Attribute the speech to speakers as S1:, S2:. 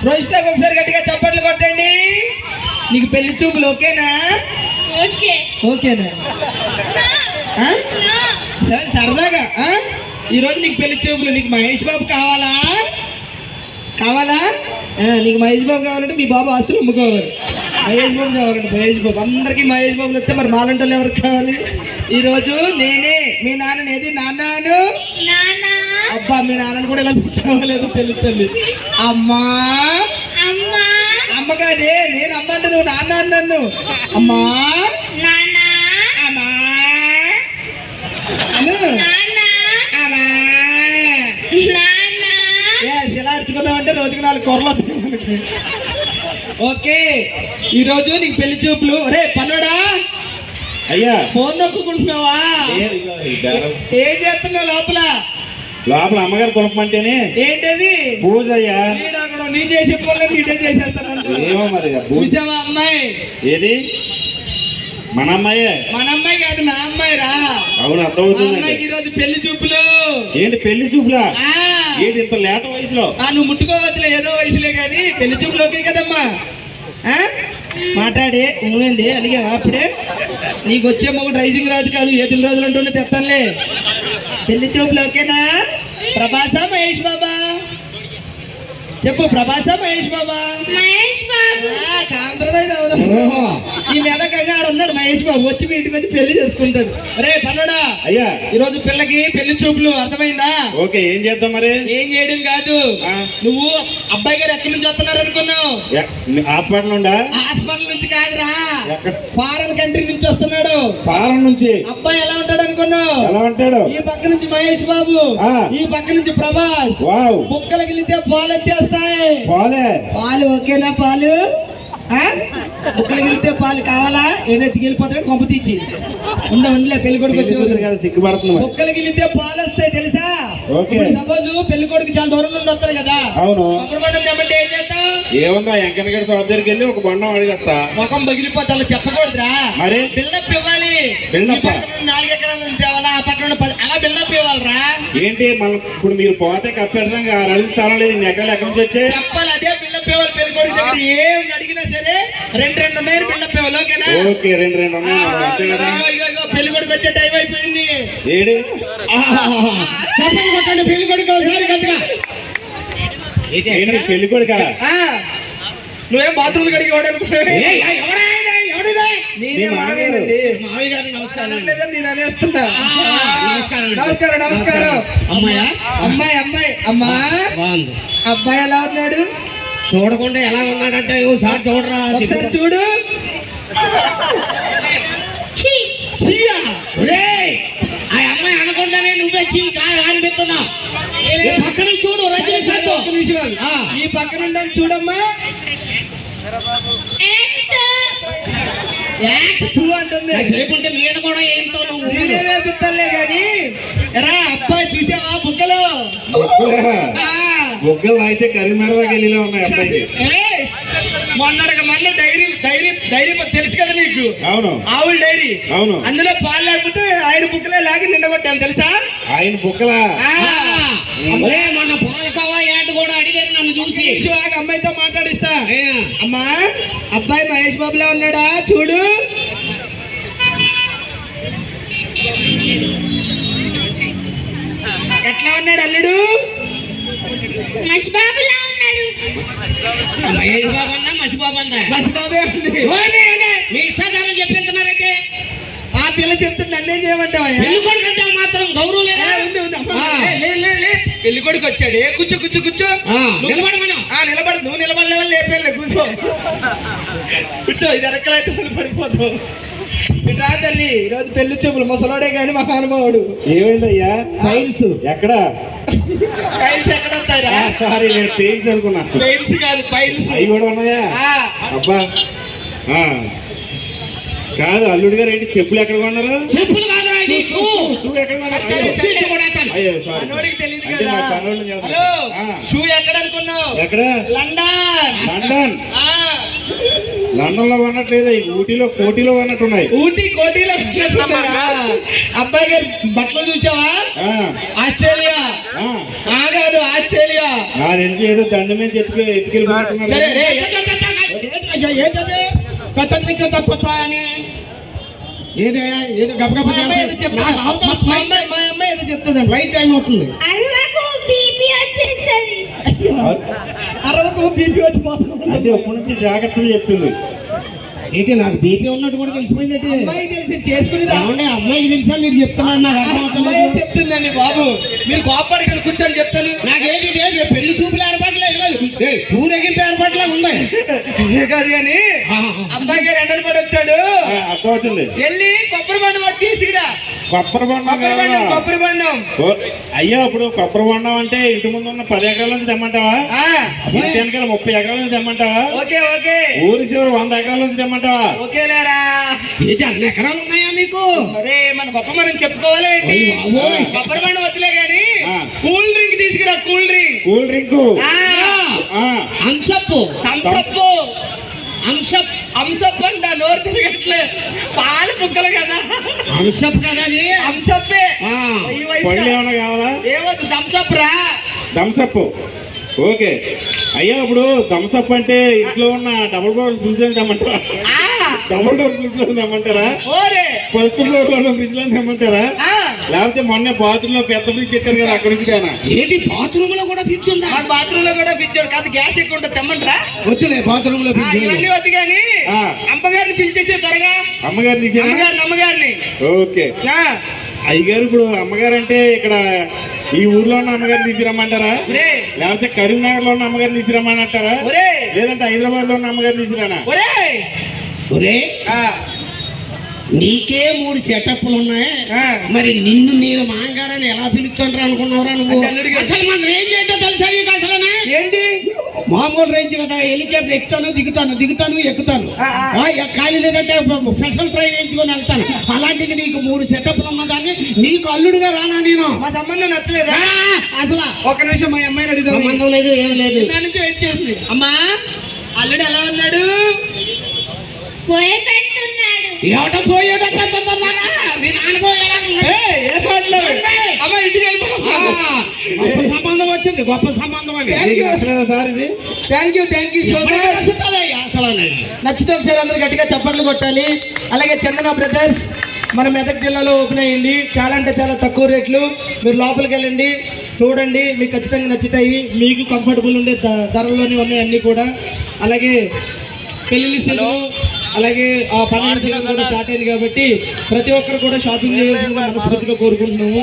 S1: రోహితకు ఒకసారి గట్టిగా చప్పట్లు కొట్టండి. నీకు పెళ్లి చూపులు ఓకేనా? ఓకేనా? సరే సరదాగా ఈరోజు నీకు పెళ్లి చూపులు. నీకు మహేష్ బాబు కావాలా? నీకు మహేష్ బాబు కావాలంటే మీ బాబు ఆస్తులు అమ్ముకోవాలి. మహేష్ బాబు కావాలంటే మహేష్ బాబు. అందరికీ మహేష్ బాబులు వస్తే మరి మాలంటోళ్ళు ఎవరికి కావాలి? ఈరోజు నేనే మీ నాన్నని. ఏది నాన్నాను? అబ్బా మీ నాన్నని కూడా ఇలా పిలుస్తావలేదు తెలుస్తుంది. అమ్మా అమ్మ కాదే, నేను అమ్మ అంటే నువ్వు నాన్న నన్ను. అమ్మా అమ్మా అను ఎలా అరుచుకున్నావు అంటే రోజుకి 4 కూరలు వస్తాయి. ఓకే ఈరోజు నీకు పెళ్లి చూపులు. రే పనుడా
S2: అయ్యా,
S1: ఫోన్ నొక్కుకుంటున్నావా? ఏం చేస్తున్నావు లోపల?
S2: అమ్మగారు తొలపమంటేనే.
S1: ఏంటది?
S2: పూజ అయ్యా.
S1: నీ చేసే పనులు నీటే చేసేస్తాను.
S2: ఏమో మరి.
S1: చూసావా అమ్మాయి?
S2: ఏది? మన అమ్మాయే.
S1: మన అమ్మాయి కాదు, నా అమ్మాయి రా.
S2: అవును, అర్థమవుతుంది.
S1: అమ్మాయికి ఈరోజు పెళ్లి చూపులు.
S2: ఏంటి పెళ్లి చూపులా? ఏంటి ఇంత లేత వయసులో?
S1: నువ్వు ముట్టుకోవచ్చులే, ఏదో వయసులే కానీ పెళ్లి చూపులు ఓకే కదమ్మా. మాట్లాడే నువ్వేంది అడిగావా అప్పుడే? నీకు వచ్చే మొగుడు రైజింగ్ రాజు కాదు, ఏదిల రోజులు అంటుండే తెస్తానులే. పెళ్లి చూపులు ఓకేనా? ప్రభాసా మహేష్ బాబా? చెప్పు, ప్రభాసా మహేష్ బాబా? కాంప్రమైజ్ అవుదాం. ఈ మీద కంగాడు ఉన్నాడు మహేష్ బాబు, వచ్చి మీ ఇంటికి వచ్చి పెళ్లి చేసుకుంటాడు. రే పనుడా
S2: అయ్యా,
S1: ఈరోజు పిల్లకి పెళ్లి చూపులు. అర్థమైందా?
S2: ఓకే, ఏం చేద్దాం మరి?
S1: ఏం చేయడం కాదు. నువ్వు అబ్బాయి గారు ఎక్కడి నుంచి వస్తున్నారు అనుకున్నావు?
S2: హాస్పిటల్ నుండా?
S1: హాస్పిటల్ నుంచి కాదురా, ఫారెన్ కంట్రీ నుంచి వస్తున్నాడు.
S2: ఫారెన్ నుంచి?
S1: అబ్బాయి ఎలా ఉంటాడు అనుకున్నావు?
S2: ఎలా ఉంటాడు?
S1: ఈ పక్క నుంచి మహేష్ బాబు, ఈ పక్క నుంచి ప్రభాస్. బుక్కలకి వెళ్తే పాలు వచ్చేస్తాయి. పాలు ఓకేనా? పాలు బుక్కలకి వెళ్తే పాలు కావాలా? ఏదైతే వెళ్ళిపోతాడు కొంప తీసి ఉండలే. పెళ్లి కొడుకు వచ్చి
S2: సిగ్గుపడుతుంది.
S1: బుక్కలకి వెళ్తే పాలు వస్తాయి తెలుసా? సపోజ్ పెళ్లి కొడుకు చాలా దూరం నుండి వస్తాడు కదా.
S2: అవును.
S1: కొబ్బరిబండం తెమ్మంటే ఏం చేస్తావు?
S2: ఏమన్నా వెంకన్నగడి సోదరి దగ్గరికి వెళ్ళి ఒక బండం అడిగేస్తా.
S1: ముఖం పగిలిపోతే అలా చెప్పకూడదురా.
S2: మరి
S1: బిల్డప్ ఇవ్వాలి. 4 ఎకరాల నుంచి తేవాలా, ఆ పక్కన అలా బిల్డప్ ఇవ్వాలరా.
S2: ఏంటి మనం ఇప్పుడు మీరు పోతే కప్పెడతాం, 6 అడుగుల స్థలం లేదు. ఎకరాలు ఎక్కడి నుంచి వచ్చే చెప్పాలి.
S1: అదే బిల్డప్ ఇవ్వాలి. పెళ్లి కొడుకు దగ్గర ఏం అడిగినా సరే 2 ఉన్నాయని బిల్డప్ ఇవ్వాలి. ఓకేనా?
S2: ఓకే, 2
S1: ఉన్నాయి. పెళ్లి కొడుకు వచ్చే టైం అయిపోయింది.
S2: ఏడు
S1: చెప్పండి పెళ్లి కొడుకు.
S2: పెళ్లి కొడుక
S1: నువ్వేం బాత్రూమ్ కడిగి వాడనుకున్నావు? నేనే మావేనండి. మావి గారు నమస్కారం. నేను అనేస్తున్నా. నమస్కారం. నమస్కారం. అమ్మాయా? అమ్మాయి అమ్మా బాగుంది. అబ్బాయి ఎలా ఉన్నాడు?
S3: చూడకుండా ఎలా ఉన్నాడంటే ఒకసారి చూడరా.
S1: ఒకసారి చూడు.
S3: ఆ అమ్మాయి అనకుండానే నువ్వే చీ అనిపిస్తున్నావు. పక్కన చూడు.
S1: ఈ పక్కన ఉండండి చూడమ్మా. అంటుంది.
S3: లేకుంటే నేను కూడా ఏంటో నువ్వు
S1: వేపిస్తాలే గాని రా. అబ్బాయి చూసావా బుగ్గలు?
S2: బుగ్గలు అయితే కరీంనగర్ గల్లీలో ఉన్నాయి అబ్బాయికి.
S1: మొన్న డైరీ తెలుసు కదా నీకు?
S2: అవును.
S1: ఆవుల డైరీ.
S2: అవును.
S1: అందులో పాలు లేకపోతే ఆయన బుక్కలే లాగి నిండగొట్టాను తెలుసా?
S2: ఆయన బుక్కలా?
S3: మన పాలకవా యాడ్ కూడా అడిగారు నన్ను చూసి.
S1: అమ్మాయితో మాట్లాడిస్తా. అమ్మా అబ్బాయి మహేష్ బాబులా ఉన్నాడా చూడు. ఎట్లా ఉన్నాడు అల్లుడు?
S4: మసిబాబులా ఉన్నాడు.
S3: మహేష్ బాబు అన్నా మసిబాబు అందా?
S1: మసిబాబే ఉంది.
S3: మీ ఇష్టాచారం చెప్తున్నారైతే
S1: ఆ పిల్ల చెప్తుంది. నన్నేం చేయమంటావా?
S3: పెళ్లి కొడుకు అంటే మాత్రం గౌరవం లేదా?
S1: పెళ్లి కొడుకు వచ్చాడు. కూర్చో.
S3: నిలబడమను.
S1: నిలబడు. నువ్వు నిలబడలేవా? లేపేళ్ళే కూర్చో. ఇది ఎరక్కలైతే పడిపోతావు. ఇట్రా తల్లి. ఈరోజు పెళ్లి చూపులు. ముసలోడే గాని మహానుభావుడు.
S2: ఏమైందయ్యా?
S1: ఫైల్స్
S2: ఎక్కడ?
S1: ఫైల్స్ ఎక్కడ వస్తాయిరా?
S2: సారీ, నేను పెయిన్స్ అనుకున్నా.
S1: ఫైల్స్ కాదు, ఫైల్స్.
S2: అవి కూడా ఉన్నాయా? అబ్బా కాదు అల్లుడు గారు. ఏంటి చెప్పులు ఎక్కడ కొన్నారు?
S3: చెప్పులు కాదు
S1: షూ ఎక్కడ షూ ఎక్కడ అనుకున్నావు?
S2: ఎక్కడ?
S1: లండన్.
S2: లండన్ లో కొనట్లేదు ఈ ఊటీలో కోటిలో కొన్నట్టున్నాయి.
S1: ఊటీ కోటీలో ఉన్నట్టున్నాయా? అబ్బాయి గారు బట్టలు చూసావా?
S2: ఆ,
S1: ఆస్ట్రేలియా
S2: ఆ.
S1: కాదు ఆస్ట్రేలియా.
S2: నా నుంచి ఏదో దండ మీద ఎత్తుకెళ్ళిపోతున్నారు.
S1: సరే రే
S3: ఏంటది కొత్త అని ఏదే ఏదో గబగబ
S1: మా అమ్మాయి ఏదో చెప్తుంది. మా అమ్మాయి ఏదో చెప్తుందండి.
S3: రైట్ టైం అవుతుంది.
S4: అరవకు బీపీ వచ్చేస్తుంది.
S1: అరవకు బీపీ వచ్చిపోతుంది.
S2: అది అప్పటి నుంచి జాగ్రత్తలు చెప్తుంది.
S3: ఏంటి నాకు బీపీ ఉన్నట్టు కూడా తెలిసిపోయింది.
S1: అమ్మాయి తెలిసి చేసుకునేది
S3: ఏమండి అమ్మాయికి తెలుసా మీరు చెప్తున్నారు నాకు
S1: అమ్మాయి
S3: అర్థమవుతలేదు.
S1: చెప్తుందండి బాబు. మీరు కోపడి ఇక్కడ కూర్చొని చెప్తాను.
S3: నాకేది ఇదే పెళ్లి చూపులు ఏర్పాట్లేదు ఊరేగింపు ఏర్పాట్లేదు ఉన్నాయి.
S1: ఇదే కాదు కానీ అబ్బాయి గారు ఎండను పడి వచ్చాడు.
S2: ఆ, అర్థమవుతుంది.
S1: వెళ్ళి కొబ్బరి బండం వాడు తీసుకురా.
S2: కొబ్బరి బొండం
S1: కొబ్బరి బండం
S2: కావాలా?
S1: కొబ్బరి బండం.
S2: ఓ, అయ్యా ఇప్పుడు కొబ్బరి బొండం అంటే ఇంటి ముందు ఉన్న 10 ఎకరాల నుంచి తెమ్మంటావా?
S1: ఆ,
S2: ఇంటి వెనకాల 30 ఎకరాల నుంచి తెమ్మంటావా?
S1: ఓకే ఓకే
S2: ఊరి చివరి 100 ఎకరాల నుంచి తెమ్మంటావా?
S1: ఓకేలేరా.
S3: ఏంటి అన్ని ఎకరాలు ఉన్నాయా మీకు?
S1: అరే మన గొప్ప మనం చెప్పుకోవాలి ఏంటి?
S3: అయ్య బాబోయ్.
S1: కొబ్బరి బండం వద్దులే గాని
S2: ఆ.
S1: కూల్ డ్రింక్ తీసుకురా. Cool drink.
S2: Cool drink. ఆ,
S3: అంశప్పు
S1: థమ్సప్.
S3: అంశప్
S1: హంసప్ అంట. నోరు తిరగట్లే. పాలు బుక్కలు కదా.
S3: అంశప్ కదా అది.
S1: హంసప్పే.
S3: ఆ,
S1: ఈ వయసులో
S2: పళ్ళు ఏమైనా కావాలా?
S1: ఏమొద్దు థమ్సప్ రా.
S2: థమ్సప్. ఓకే అయ్యా ఇప్పుడు థమ్సప్ అంటే ఇంట్లో ఉన్న డబుల్ డోర్ ఫ్రిడ్జ్ లో తెమ్మంటారా?
S1: ఆ,
S2: డబుల్ డోర్ ఫ్రిడ్జ్ లో తెమ్మంటారా?
S1: ఓరే.
S2: ఫస్ట్ ఫ్లోర్ లో ఫ్రిడ్జ్ లో తెమ్మంటారా?
S1: ఆ,
S2: లేకపోతే మొన్న బాత్రూమ్ లో పెద్ద ఫ్రిడ్జ్ పెట్టారు కదా అక్కడి నుంచి కానా?
S3: ఏంటి బాత్రూమ్ లో కూడా పిచ్చి ఉందా?
S1: మాకు బాత్రూమ్ లో కూడా పిచ్చాడు కాదు. గ్యాస్ ఎక్కువ ఉంటుంది తెమ్మంటారా?
S3: వద్దులే బాత్రూమ్ లో పిచ్చి
S1: ఇవన్నీ వద్దు కానీ
S2: ఆ.
S1: అమ్మగారిని పిలిచేసే త్వరగా.
S2: అమ్మగారిని తీసేనా?
S1: అమ్మగారిని.
S2: ఓకే
S1: ఆ,
S2: అయ్యగారు ఇప్పుడు అమ్మగారు అంటే ఇక్కడ ఈ ఊర్లో ఉన్న అమ్మగారిని తీసుకురమ్మంటారా?
S1: ఒరే
S2: లేకపోతే కరీంనగర్ లో ఉన్న అమ్మగారిని తీసుకురమ్మంటారా?
S1: ఒరే
S2: లేదంటే హైదరాబాద్ లో ఉన్న అమ్మగారిని తీసుకురానా?
S1: ఒరే.
S3: ఒరే
S1: ఆ,
S3: నీకే 3 సెటప్లు ఉన్నాయి.
S1: ఆ.
S3: మరి నిన్ను నేను మాంగారని ఎలా పిలుస్తుంటారు అనుకున్నావురా నువ్వు?
S1: అంటే అల్లుడిగా.
S3: అసలు మన రేంజ్ ఏంటో తెలుసా నీకు? అసలనే
S1: ఏంటి?
S3: మామూలు రేంజ్ కదా. హెలికాప్టర్ ఎక్కుతాను దిగుతాను ఎక్కుతాను.
S1: ఆ, ఆ.
S3: ఖాళీ లేదంటే స్పెషల్ ట్రైన్ ఎంచుకొని వెళ్తాను. అలాంటిది నీకు 3 సెటప్లు ఉన్నదాన్ని నీకు అల్లుడుగా రానా నేను?
S1: మా సంబంధం నచ్చలేదా?
S3: అసలు
S1: ఒక నిమిషం మా అమ్మాయిని అడుగుదాం.
S3: సంబంధం లేదు ఏం లేదు.
S1: దాని నుంచి వెయిట్ చేసింది. అమ్మా అల్లుడు ఎలా ఉన్నాడు?
S4: పోయి పెట్టున్నాడు.
S3: ఏట పోయాడు మీ నాన్న పోయాడా?
S1: ఏయ్, ఏ మాట్లాడు? అమ్మ ఇంటికి వెళ్ళిపో.
S3: గొప్ప సంబంధం వచ్చింది. గొప్ప సంబంధం అని
S1: Thank you.
S2: నచ్చలేదా సార్ ఇది?
S1: Thank you so much.
S3: అసలు
S1: నచ్చితే ఒకసారి అందరూ గట్టిగా చప్పట్లు కొట్టాలి. అలాగే చందన బ్రదర్స్ మన మెదక్ జిల్లాలో ఓపెన్ అయ్యింది. చాలా అంటే చాలా తక్కువ రేట్లు. మీరు లోపలికి వెళ్ళండి చూడండి. మీకు ఖచ్చితంగా నచ్చుతాయి. మీకు కంఫర్టబుల్ ఉండే ధరల్లోనే ఉన్నాయి అన్నీ కూడా. అలాగే పెళ్లి సీజన్ అలాగే ఆ పండుగ సీజన్ కూడా స్టార్ట్ అయింది కాబట్టి ప్రతి ఒక్కరు కూడా షాపింగ్ చేయాల్సిందిగా మనస్ఫూర్తిగా కోరుకుంటున్నాము.